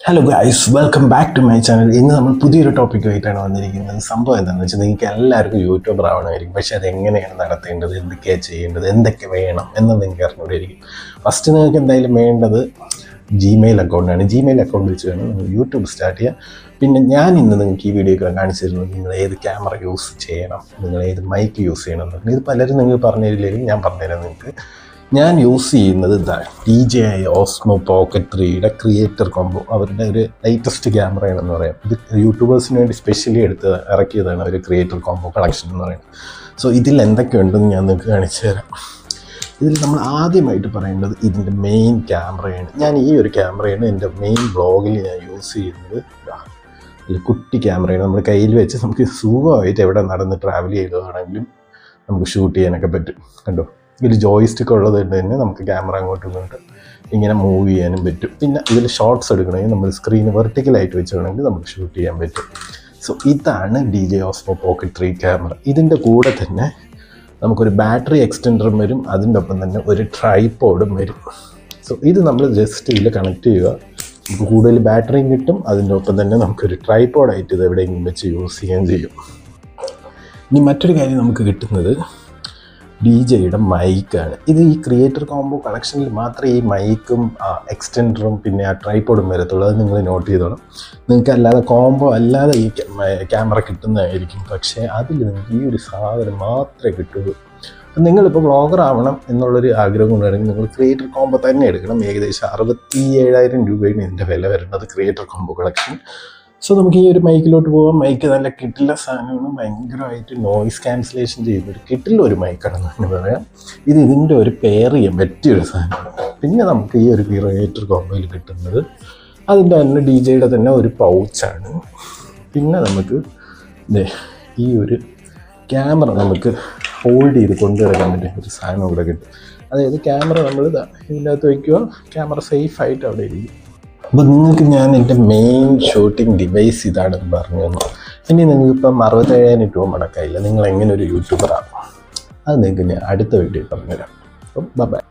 Hello guys, welcome back to my channel. ഇന്ന് നമ്മൾ പുതിയൊരു ടോപ്പിക്കുമായിട്ടാണ് വന്നിരിക്കുന്നത്. സംഭവം എന്താണെന്ന് വെച്ചാൽ നിങ്ങൾക്ക് എല്ലാവർക്കും യൂട്യൂബർ ആവണമായിരിക്കും. പക്ഷേ അതെങ്ങനെയാണ് നടത്തേണ്ടത്, എന്തൊക്കെയാണ് ചെയ്യേണ്ടത്, എന്തൊക്കെ വേണം എന്ന് നിങ്ങൾക്ക് അറിഞ്ഞുകൊണ്ടിരിക്കും. ഫസ്റ്റ് നിങ്ങൾക്ക് എന്തായാലും വേണ്ടത് ജിമെയിൽ അക്കൗണ്ടാണ്. ജിമെയിൽ അക്കൗണ്ട് വെച്ച് വേണം നിങ്ങൾ യൂട്യൂബ് സ്റ്റാർട്ട് ചെയ്യുക. പിന്നെ ഞാൻ ഇന്ന് നിങ്ങൾക്ക് ഈ വീഡിയോ കാണിച്ചു തരുന്നത് നിങ്ങൾ ഏത് ക്യാമറ യൂസ് ചെയ്യണം, നിങ്ങൾ ഏത് മൈക്ക് യൂസ് ചെയ്യണം എന്നുള്ളത്. ഇത് പലരും നിങ്ങൾ പറഞ്ഞു തരില്ലെങ്കിലും ഞാൻ പറഞ്ഞുതരാം നിങ്ങൾക്ക്. ഞാൻ യൂസ് ചെയ്യുന്നത് ഇതാണ്, DJI Osmo Pocket 3യുടെ ക്രിയേറ്റർ കോംബോ. അവരുടെ ഒരു ലേറ്റസ്റ്റ് ക്യാമറയാണെന്ന് പറയാം. ഇത് യൂട്യൂബേഴ്സിന് വേണ്ടി സ്പെഷ്യലി ഇറക്കിയതാണ് ഒരു ക്രിയേറ്റർ കോംബോ കളക്ഷൻ എന്ന് പറയുന്നത്. സോ ഇതിൽ എന്തൊക്കെയുണ്ടെന്ന് ഞാൻ നിങ്ങൾക്ക് കാണിച്ചു തരാം. ഇതിൽ നമ്മൾ ആദ്യമായിട്ട് പറയേണ്ടത് ഇതിൻ്റെ മെയിൻ ക്യാമറയാണ്. ഞാൻ ഈ ഒരു ക്യാമറയാണ് എൻ്റെ മെയിൻ വ്ളോഗിൽ ഞാൻ യൂസ് ചെയ്യുന്നത്. ഒരു കുട്ടി ക്യാമറയാണ്. നമ്മൾ കയ്യിൽ വെച്ച് നമുക്ക് സുഖമായിട്ട് എവിടെ നടന്ന് ട്രാവൽ ചെയ്തതാണെങ്കിലും നമുക്ക് ഷൂട്ട് ചെയ്യാനൊക്കെ പറ്റും. കണ്ടോ, ഇതിൽ ജോയിസ്റ്റിക്ക് ഉള്ളത് കൊണ്ട് തന്നെ നമുക്ക് ക്യാമറ അങ്ങോട്ടും ഇങ്ങോട്ടും ഇങ്ങനെ മൂവ് ചെയ്യാനും പറ്റും. പിന്നെ ഇതിൽ ഷോട്ട്സ് എടുക്കണമെങ്കിൽ നമ്മൾ സ്ക്രീൻ വെർട്ടിക്കലായിട്ട് വെച്ച് വേണമെങ്കിൽ നമുക്ക് ഷൂട്ട് ചെയ്യാൻ പറ്റും. സോ ഇതാണ് DJI Osmo Pocket 3 ക്യാമറ. ഇതിൻ്റെ കൂടെ തന്നെ നമുക്കൊരു ബാറ്ററി എക്സ്റ്റൻഡറും വരും, അതിൻ്റെ ഒപ്പം തന്നെ ഒരു ട്രൈപോഡും വരും. സോ ഇത് നമ്മൾ ജസ്റ്റ് ഇതിൽ കണക്ട് ചെയ്യുക, നമുക്ക് കൂടുതൽ ബാറ്ററിയും കിട്ടും. അതിൻ്റെ ഒപ്പം തന്നെ നമുക്കൊരു ട്രൈപോഡായിട്ട് ഇത് എവിടെയെങ്കിലും വെച്ച് യൂസ് ചെയ്യാൻ ചെയ്യും. ഇനി മറ്റൊരു കാര്യം നമുക്ക് കിട്ടുന്നത് DJIയുടെ മൈക്കാണ്. ഇത് ഈ ക്രിയേറ്റർ കോംബോ കളക്ഷനിൽ മാത്രമേ ഈ മൈക്കും എക്സ്റ്റൻഡറും പിന്നെ ആ ട്രൈപോഡും വരത്തുള്ളൂ. അത് നിങ്ങൾ നോട്ട് ചെയ്തോളാം. നിങ്ങൾക്ക് അല്ലാതെ കോംബോ അല്ലാതെ ഈ ക്യാമറ കിട്ടുന്നതായിരിക്കും. പക്ഷേ അതിൽ നിങ്ങൾക്ക് ഈ ഒരു സാധനം മാത്രമേ കിട്ടുള്ളൂ. നിങ്ങളിപ്പോൾ വ്ളോഗർ ആവണം എന്നുള്ളൊരു ആഗ്രഹം കൊണ്ടാണെങ്കിൽ നിങ്ങൾ ക്രിയേറ്റർ കോംബോ തന്നെ എടുക്കണം. ഏകദേശം 67,000 രൂപയാണ് ഇതിൻ്റെ വില വരുന്നത്, ക്രിയേറ്റർ കോംബോ കളക്ഷൻ. സോ നമുക്ക് ഈ ഒരു മൈക്കിലോട്ട് പോകാം. മൈക്ക് നല്ല കിട്ടില്ല സാധനമാണ്, ഭയങ്കരമായിട്ട് നോയിസ് ക്യാൻസലേഷൻ ചെയ്യുന്നൊരു കിട്ടില്ല ഒരു മൈക്കാണെന്ന് തന്നെ പറയാം. ഇത് ഇതിൻ്റെ ഒരു പെയർ ചെയ്യാൻ പറ്റിയൊരു സാധനമാണ്. പിന്നെ നമുക്ക് ഈ ഒരു ക്രിയേറ്റർ കോംബോയിൽ കിട്ടുന്നത് അതിൻ്റെ തന്നെ DJIയുടെ തന്നെ ഒരു പൗച്ചാണ്. പിന്നെ നമുക്ക് ഈ ഒരു ക്യാമറ നമുക്ക് ഹോൾഡ് ചെയ്ത് കൊണ്ടുവരാൻ പറ്റിയ ഒരു സാധനം ഇവിടെ കിട്ടും. അതായത് ക്യാമറ നമ്മൾ ഇതിൻ്റെ അകത്ത് വയ്ക്കുക, ക്യാമറ സേഫായിട്ട് അവിടെ ഇരിക്കും. അപ്പോൾ നിങ്ങൾക്ക് ഞാൻ എൻ്റെ മെയിൻ ഷൂട്ടിംഗ് ഡിവൈസ് ഇതാണെന്ന് പറഞ്ഞു തന്നു. ഇനി നിങ്ങൾക്കിപ്പം 67,000 രൂപ മുടക്കായില്ല, നിങ്ങൾ എങ്ങനെ ഒരു യൂട്യൂബർ ആകും, അത് നിങ്ങൾക്ക് ഞാൻ അടുത്ത വീഡിയോ പറഞ്ഞുതരാം. അപ്പം ബൈ.